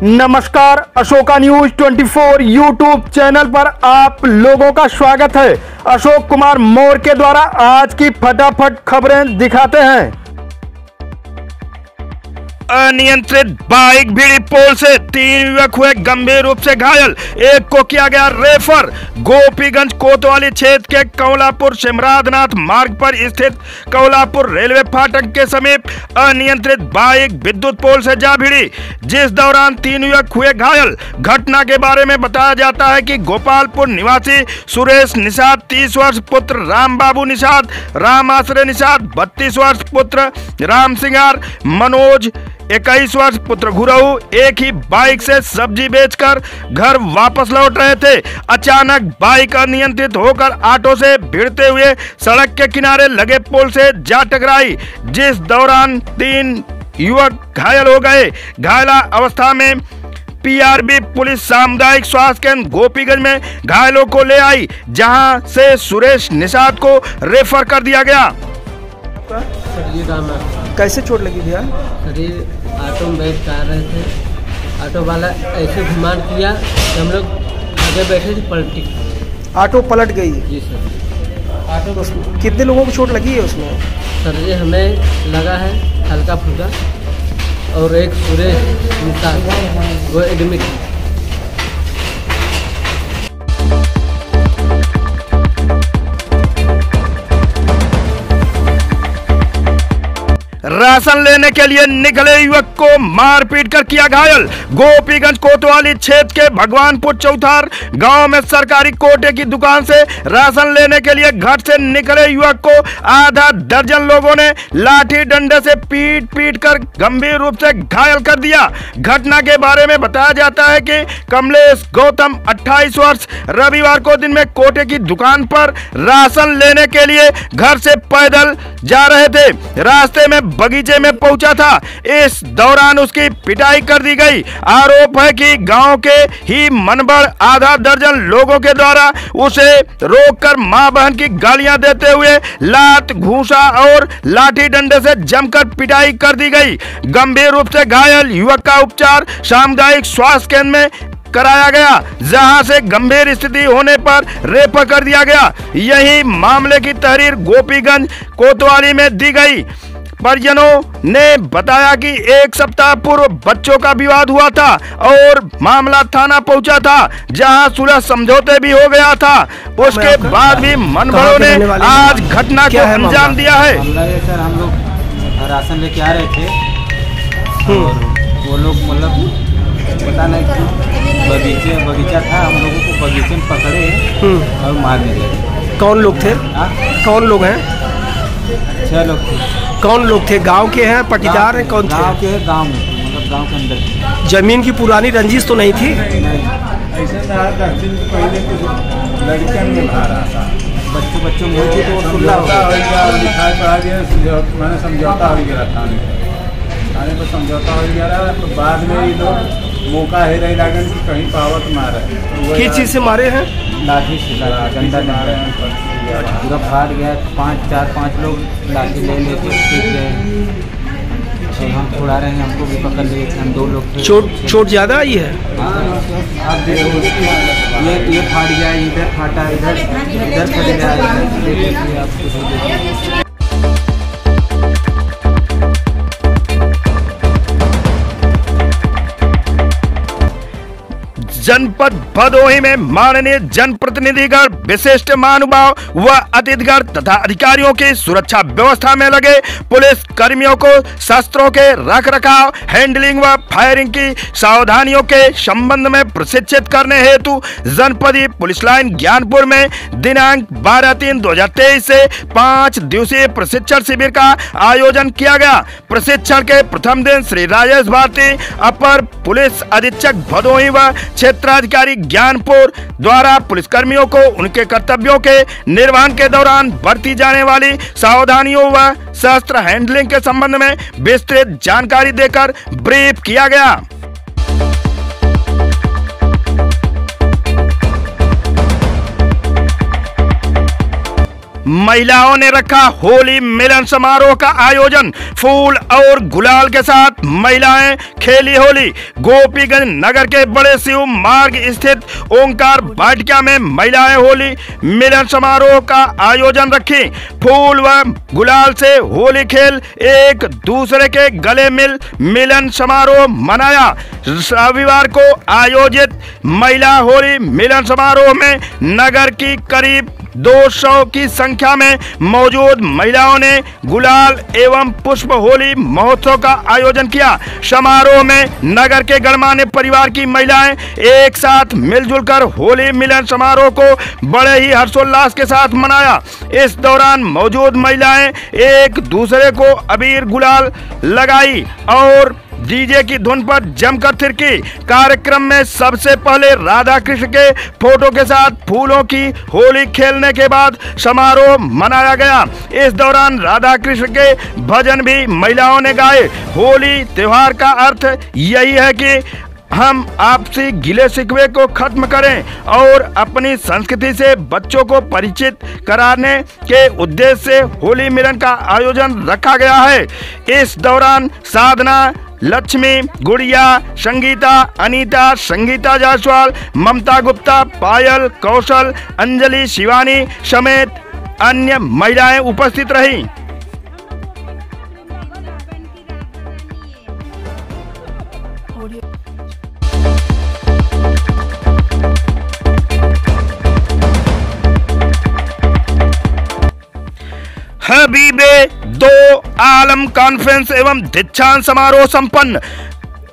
नमस्कार, Ashoka news 24 YouTube channel पर आप लोगों का स्वागत है। अशोक कुमार मौर्य के द्वारा आज की फटाफट खबरें दिखाते हैं। अनियंत्रित बाइक भिड़ी पोल से 3 युवक हुए गंभीर रूप से घायल, एक को किया गया रेफर। गोपीगंज कोतवाली क्षेत्र के कौलापुर सिमराधनाथ मार्ग पर स्थित कौलापुर रेलवे फाटक के समीप अनियंत्रित बाइक विद्युत पोल से जा भिड़ी, जिस दौरान 3 युवक हुए घायल। घटना के बारे में बताया जाता है कि गोपालपुर निवासी सुरेश निषाद 30 वर्ष पुत्र राम बाबू निषाद, राम आश्रय निषाद 32 वर्ष पुत्र राम सिंगार, मनोज 21 वर्ष पुत्र गुरऊ एक ही बाइक से सब्जी बेचकर घर वापस लौट रहे थे। अचानक बाइक अनियंत्रित होकर ऑटो से भिड़ते हुए सड़क के किनारे लगे पोल से जा टकराई, जिस दौरान 3 युवक घायल हो गए। घायला अवस्था में पीआरबी पुलिस सामुदायिक स्वास्थ्य केंद्र गोपीगंज में घायलों को ले आई, जहां से सुरेश निषाद को रेफर कर दिया गया। कैसे चोट लगी भैया? शरीर ऑटो में बैठ कर रहे थे, ऑटो वाला ऐसे घुमान किया कि हम लोग आगे बैठे थे, पलटी ऑटो पलट गई। जी सर। ऑटो तो कितने लोगों को चोट लगी है उसमें? सर जी हमें लगा है हल्का फुल्का, और एक सुरेश निषाद वो एडमिट है। राशन लेने के लिए निकले युवक को मारपीट कर किया घायल। गोपीगंज कोतवाली क्षेत्र के भगवानपुर चौथार गांव में सरकारी कोटे की दुकान से राशन लेने के लिए घर से निकले युवक को आधा दर्जन लोगों ने लाठी डंडे से पीट कर गंभीर रूप से घायल कर दिया। घटना के बारे में बताया जाता है कि कमलेश गौतम 28 वर्ष रविवार को दिन में कोटे की दुकान पर राशन लेने के लिए घर से पैदल जा रहे थे। रास्ते में बगीचे में पहुंचा था, इस दौरान उसकी पिटाई कर दी गई। आरोप है कि गांव के ही मनबड़ आधा दर्जन लोगों के द्वारा उसे रोककर मां बहन की गालियां देते हुए लात घूंसा और लाठी डंडे से जमकर पिटाई कर दी गई। गंभीर रूप से घायल युवक का उपचार सामुदायिक स्वास्थ्य केंद्र में कराया गया, जहां से गंभीर स्थिति होने पर रेफर कर दिया गया। यही मामले की तहरीर गोपीगंज कोतवाली में दी गई। परिजनों ने बताया कि 1 सप्ताह पूर्व बच्चों का विवाद हुआ था और मामला थाना पहुंचा था, जहां सुलह समझौते भी हो गया था। उसके बाद भी मनभरों ने आज घटना को अंजाम दिया है। सर हम लोग राशन लेके आ रहे थे और वो लोग मतलब पता नहीं क्यों बगीचा था, हम लोगों को बगीचे में पकड़े और मार दिए। कौन लोग थे? कौन लोग हैं? 6 लोग थे। कौन लोग थे? गांव के हैं, पटीदार हैं? कौन थे? गांव के, गांव में मतलब गांव के अंदर। जमीन की पुरानी रंजिश तो नहीं थी? ऐसे पहले कुछ लड़कियां में आ रहा था, बच्चों में थी तो समझौता मैंने समझौता हो गया थाने पर समझौता हो गया रहा। तो बाद में ये लोग मौका है रही लागन की कहीं पावत मारे। किस चीज़ से मारे हैं? लाठी से, डंडा मारे पूरा फाड़ गया। 4-5 लोग लाठी ले लेके पीट गए और हम छुड़ा रहे हैं, हमको भी पकड़ लिए थे। हम 2 लोग थे। चोट ज़्यादा आई है? आप देखो ये फाड़ गया, इधर फाटा, इधर फट गया। आपको जनपद भदोही में माननीय जनप्रतिनिधिगण, विशिष्ट महानुभाव व अतिथिगण तथा अधिकारियों की सुरक्षा व्यवस्था में लगे पुलिस कर्मियों को शस्त्रों के रख रखाव, हैंडलिंग व फायरिंग की सावधानियों के संबंध में प्रशिक्षित करने हेतु जनपदीय पुलिस लाइन ज्ञानपुर में दिनांक 12/3/2023 से 5 दिवसीय प्रशिक्षण शिविर का आयोजन किया गया। प्रशिक्षण के प्रथम दिन श्री राजेश भारती अपर पुलिस अधीक्षक भदोही व क्षेत्राधिकारी ज्ञानपुर द्वारा पुलिसकर्मियों को उनके कर्तव्यों के निर्वहन के दौरान बरती जाने वाली सावधानियों व शस्त्र हैंडलिंग के संबंध में विस्तृत जानकारी देकर ब्रीफ किया गया। महिलाओं ने रखा होली मिलन समारोह का आयोजन। फूल और गुलाल के साथ महिलाएं खेली होली। गोपीगंज नगर के बड़े शिव मार्ग स्थित ओंकार वाटिका में महिलाएं होली मिलन समारोह का आयोजन रखी। फूल व गुलाल से होली खेल एक दूसरे के गले मिलन समारोह मनाया। रविवार को आयोजित महिला होली मिलन समारोह में नगर की करीब 200 की संख्या में मौजूद महिलाओं ने गुलाल एवं पुष्प होली महोत्सव का आयोजन किया। समारोह में नगर के गणमान्य परिवार की महिलाएं एक साथ मिलजुल कर होली मिलन समारोह को बड़े ही हर्षोल्लास के साथ मनाया। इस दौरान मौजूद महिलाएं एक दूसरे को अबीर गुलाल लगाई और डीजे की धुन पर जमकर थिरकी। कार्यक्रम में सबसे पहले राधा कृष्ण के फोटो के साथ फूलों की होली खेलने के बाद समारोह मनाया गया। इस दौरान राधा कृष्ण के भजन भी महिलाओं ने गाए। होली त्योहार का अर्थ यही है कि हम आपसी गिले शिकवे को खत्म करें और अपनी संस्कृति से बच्चों को परिचित कराने के उद्देश्य से होली मिलन का आयोजन रखा गया है। इस दौरान साधना, लक्ष्मी, गुड़िया, संगीता, अनीता, संगीता जायसवाल, ममता गुप्ता, पायल, कौशल, अंजलि, शिवानी समेत अन्य महिलाएं उपस्थित रहीं। हबीबे 2 आलम कॉन्फ्रेंस एवं दीक्षांत समारोह संपन्न।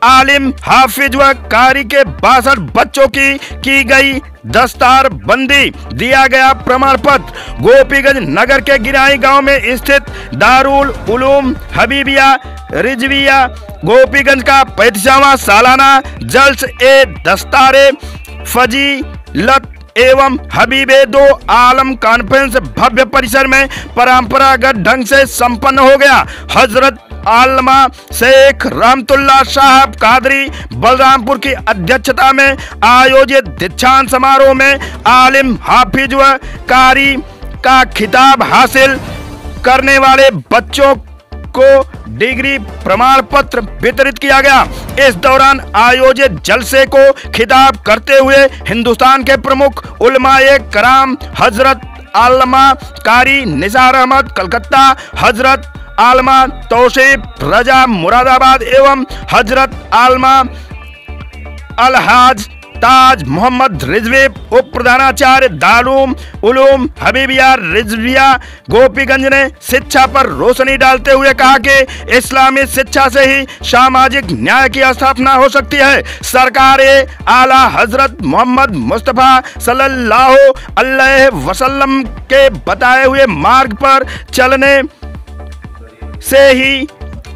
आलिम, हाफिज व कारी के 62 बच्चों की गई दस्तार बंदी, दिया गया प्रमाण पत्र। गोपीगंज नगर के गिराई गांव में स्थित दारुल उलूम हबीबिया रिजविया गोपीगंज का 35वां सालाना जल्स ए दस्तारे फजीलत एवं हबीबे 2 आलम कॉन्फ्रेंस भव्य परिसर में परंपरागत ढंग से संपन्न हो गया। हजरत आलमा शेख रहमतुल्लाह साहब कादरी बलरामपुर की अध्यक्षता में आयोजित दीक्षांत समारोह में आलिम, हाफिज व कारी का खिताब हासिल करने वाले बच्चों को डिग्री प्रमाण पत्र वितरित किया गया। इस दौरान आयोजित जलसे को खिताब करते हुए हिंदुस्तान के प्रमुख उलमाए कराम हजरत आलमा कारी निसार अहमद कलकत्ता, हजरत आलमा तौसीफ रजा मुरादाबाद एवं हजरत आलमा अलहाज ताज मोहम्मद रिजवी उप प्रधानाचार्य दारूल उलूम हबीबिया रिजविया गोपीगंज ने शिक्षा पर रोशनी डालते हुए कहा कि इस्लामी शिक्षा से ही सामाजिक न्याय की स्थापना हो सकती है। सरकार आला हजरत मोहम्मद मुस्तफ़ा सल्लल्लाहु अलैहि वसल्लम के बताए हुए मार्ग पर चलने से ही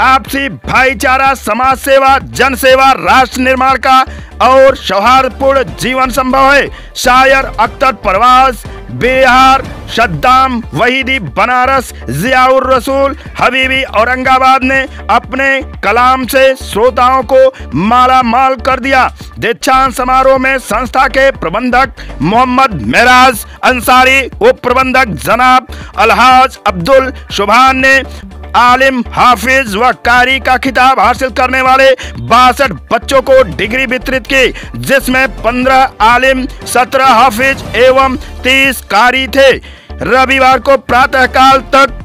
आपसी भाईचारा, समाज सेवा, जन सेवा, राष्ट्र निर्माण का और सौहार्दपूर्ण जीवन संभव है। शायर अख्तर परवाज बिहार, सद्दाम वहीदी बनारस, जियाउर रसूल हबीबी औरंगाबाद ने अपने कलाम से श्रोताओं को माला माल कर दिया। दीक्षांत समारोह में संस्था के प्रबंधक मोहम्मद मेराज अंसारी, उप प्रबंधक जनाब अलहाज अब्दुल सुभान ने आलिम, हाफिज व कारी का खिताब हासिल करने वाले 62 बच्चों को डिग्री वितरित की, जिसमें 15 आलिम, 17 हाफिज एवं 30 कारी थे। रविवार को प्रातःकाल तक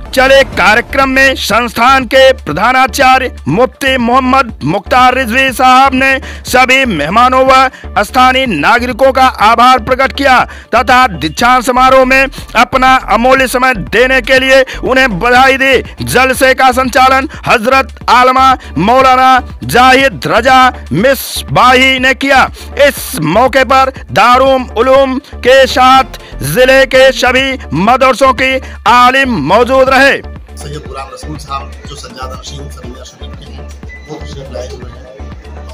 चले कार्यक्रम में संस्थान के प्रधानाचार्य मुफ्ती मोहम्मद मुख्तार रिजवी साहब ने सभी मेहमानों व स्थानीय नागरिकों का आभार प्रकट किया तथा दीक्षांत समारोह में अपना अमूल्य समय देने के लिए उन्हें बधाई दी। जलसे का संचालन हजरत आलमा मौलाना जाहिद रजा मिसबाही ने किया। इस मौके पर दारुल उलूम के साथ जिले के सभी मदरसों की आलिम मौजूद रहे। सैयद गुलाम रसूल साहब जो सज्जादा नशीन सरिया शरीफ के हैं वो तशरीफ लाए हुए हैं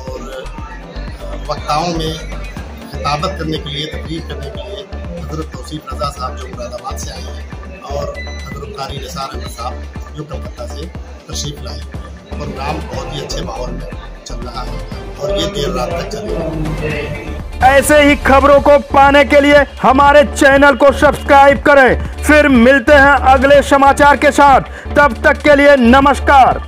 और वक्ताओं में खिताबत करने के लिए, तकरीर करने के लिए हजरत तौसीफ रजा साहब जो मुरादाबाद से आए हैं और हजरत कारी निसार अहमद साहब जो कलकत्ता से तशरीफ लाए हुए हैं। प्रोग्राम बहुत ही अच्छे माहौल में चल रहा है और ये देर रात तक चलेगा। ऐसे ही खबरों को पाने के लिए हमारे चैनल को सब्सक्राइब करें। फिर मिलते हैं अगले समाचार के साथ, तब तक के लिए नमस्कार।